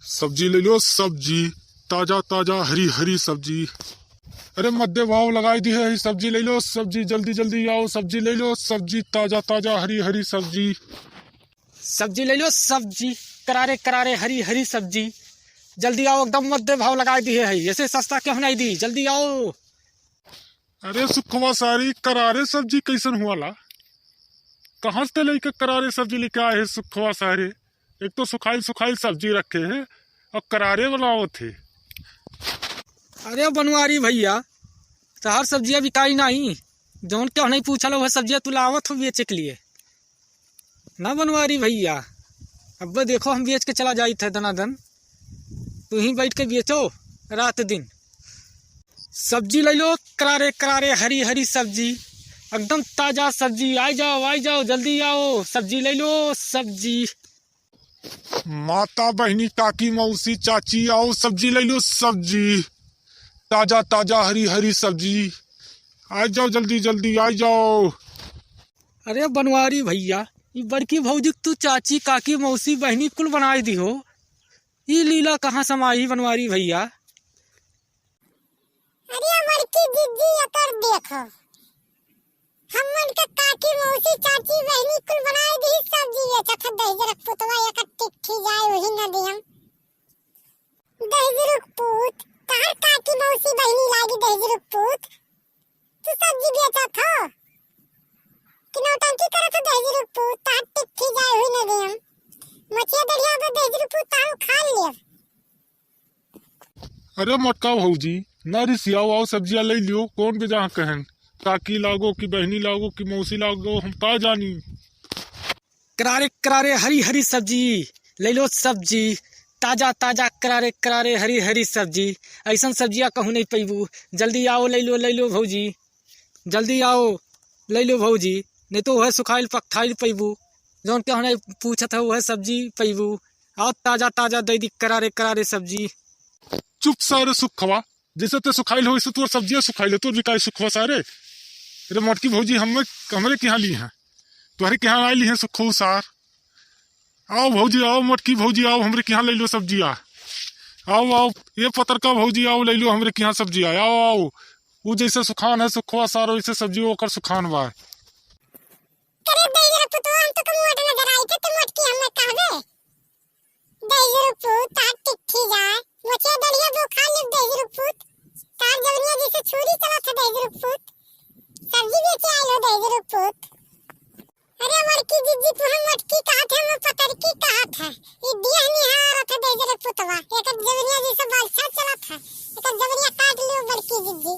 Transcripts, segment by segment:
सब्जी ले लो सब्जी, ताजा ताजा हरी हरी सब्जी। अरे मध्य भाव लगाई दी है, सब्जी ले लो सब्जी, जल्दी जल्दी आओ सब्जी ले लो सब्जी, ताजा ताजा हरी हरी सब्जी। सब्जी ले लो सब्जी, करारे करारे हरी हरी सब्जी, जल्दी आओ एकदम मध्य भाव लगाई दी है, ऐसे सस्ता क्यों नहीं दी, जल्दी आओ। अरे सुखवा सारी करारे सब्जी कैसन हुआ ला? कहाँ से लेके करारे सब्जी लेके आए है सुखवा सारे? एक तो सुखाई सुखाई सब्जी रखे हैं और करारे बनाओ थे। अरे बनवारी भैया, तहार सब्जियां बिकाई नहीं, जौन क्यों नहीं पूछल वह सब्जियां तू लावत हो बेचे के लिए ना बनवारी भैया। अब देखो हम बेच के चला जाई थे दनादन, तू ही बैठ के बेचो रात दिन। सब्जी ले लो करारे करारे हरी हरी सब्जी, एकदम ताजा सब्जी, आई जाओ जल्दी आओ, सब्जी ले लो सब्जी। माता बहनी काकी मौसी चाची आओ सब्जी ले लो सब्जी, ताजा ताजा हरी हरी सब्जी, आ जाओ जल्दी जल्दी आ जाओ। अरे बनवारी भैया, ये बड़की भौजी तू चाची काकी मौसी बहनी कुल बनाई दी हो, ये लीला कहाँ समाई बनवारी भैया? अरे बड़की दीदी अकर देखो, हमन के काकी मौसी चाची बहनी कुल बनाई दी सब्जी, बेचत दही रख पुतवा एक टिक्ठी जाए वही न दियम दही रुक पुत, तार काकी मौसी बहनी लागी दही रुक पुत, तू सब्जी बेचत हो कि नौटंकी करत हो दही रुक पुत, तार टिक्ठी जाए वही न दियम मछिया दरिया में दही रुक पुत तार खा ले। अरे मटका भौजी ना रिसियाओ, आओ सब्जियां ले लियो, कौन के जहाँ कहन काकी लागो कि बहनी लागो कि मौसी लागो हम का जानी। करारे करारे हरी हरी सब्जी ले लो सब्जी, ताजा ताजा करारे करारे हरी हरी सब्जी, ऐसा सब्जियां कहूँ नहीं पैबू, जल्दी आओ ले लो भौजी, जल्दी आओ ले लो भौजी, नहीं तो वह सुखाइल पकठाइल पैबू, जौन क्यों नहीं पूछत है वह सब्जी पैबू, आओ ताजा ताजा दे दी करारे करारे सब्जी। चुप सारे सुखवा, जैसे ते सुखाइल हो वैसे तो सब्जियां सुखाइल तो बिकाई सुखवा सारे। अरे मटकी भौजी हमरे के यहाँ ली है, तुम्हारे के यहाँ आई है सुखो सार। आओ भौजी आओ, मटकी भौजी आओ हमरे के यहाँ ले लो सब्जियां, आओ आओ ये पतरका भौजी आओ ले लो हमरे के यहाँ सब्जियां, आओ आओ। वो जैसे सुखान है सुखवा सार वैसे सब्जी ओकर सुखान बा। करे दही रुक पुत, हम तो कम मोटे नजर आई थे, तो मटकी हमें कहबे दही रुक पुत तार टिक्ठी जाए मछिया दरिया वो खा ले दही रुक पुत, तार जवनिया जैसे छुरी चला था दही रुक पुत, सब्जी बेचे आए लो दही रुक पुत। अरे मटकी दीदी तू हम मटकी कहा थे, हम पतरकी कहा था, ये दिया निहार था दही रुक पुतवा, एक जवनिया जैसे बालछा चला था, एक जवनिया काट लियो बड़की दीदी,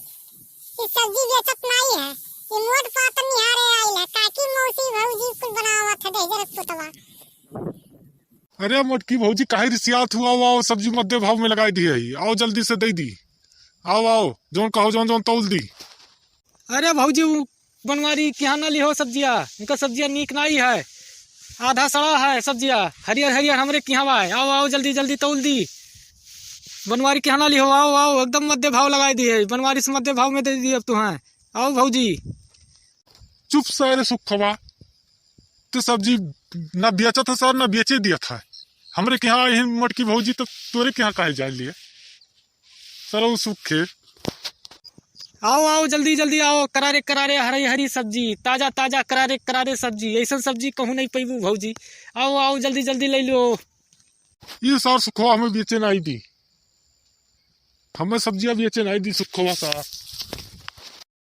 ये सब्जी बेचत नहीं है, ये मोट पात निहारे आइल है, काकी मौसी भौजी कुल बनावा था दही रुक पुतवा। अरे मटकी भौजी काहे रिसियात हुआ, आओ सब्जी मध्य भाव में लगाई दी है, आओ जल्दी से दे दी, आओ आओ जोन कहो जोन तौल दी। अरे भौजी बनवारी क्या ना ली हो सब्जियां, इनका सब्जियां नीक नहीं है, आधा सड़ा है सब्जियां, हरियर हरियर हमरे क्या है, आओ आओ जल्दी जल्दी तौल दी। बनवारी क्या ना ली हो, आओ आओ एकदम मध्य भाव लगाई दी है, बनवारी से मध्य भाव में दे दी अब तुम्हें, आओ भौजी। चुप सारे सुखवा, तो सब्जी न बेचा था सर न बेचे दिया था, हमरे के यहाँ आई मटकी भौजी तो तोरे के यहाँ काहे जाए लिए सर वो सुखे। आओ आओ जल्दी जल्दी आओ, करारे करारे हरी हरी सब्जी, ताजा ताजा करारे करारे सब्जी, ऐसा सब्जी कहूँ नहीं पैबू भौजी, आओ आओ जल्दी जल्दी ले लो। ये सर सुखवा हमें बेचे नहीं दी, हमें सब्जियां बेचे नहीं दी सुखवा सर।